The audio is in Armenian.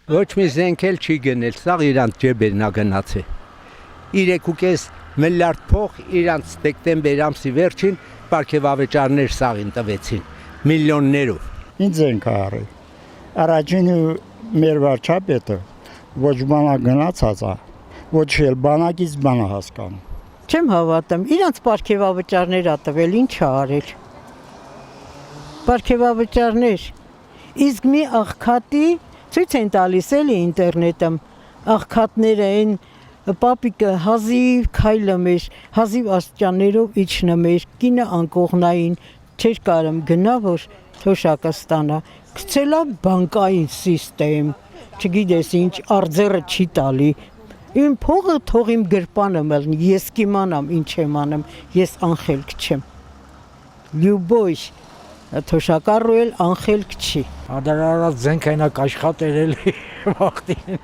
Ոչ մի զենք էլ չի գնել, սա իրանց ջեբերն ա գնացել։ 3.5 միլիարդ փող իրանց դեկտեմբեր ամսի վերջին պարգևավճարներ սաղին տվեցին, միլիոններով։ Ինչ ենք արել։ Առաջինը մեր վարչապետը ոչ բանա գնացած է, ոչ էլ բանակից բանա հասկանում։ Չեմ հավատում, իրանց պարգևավճարներ ա տվել, ինչ ա արել։ Պարգևավճարներ, իսկ մի աղքատի ցույց են տալիս էլի ինտերնետում, աղքատները են պապիկը հազիվ քայլում էր, հազիվ աստիճաններով իջնում էր, կինը անկողնային, չէր կարում գնա, որ թոշակը ստանա, գցելա բանկային սիստեմ, չգիտես ինչ, արձերը չի տալի, իմ փողը թող իմ գրպանը մելնի, ես կիմանամ ինչ եմ անում, ես անխելք չեմ, լյուբոյ, թոշակառու էլ անխելք չի։ Ադարարած զենք այնակ աշխատել էլի վաղտին։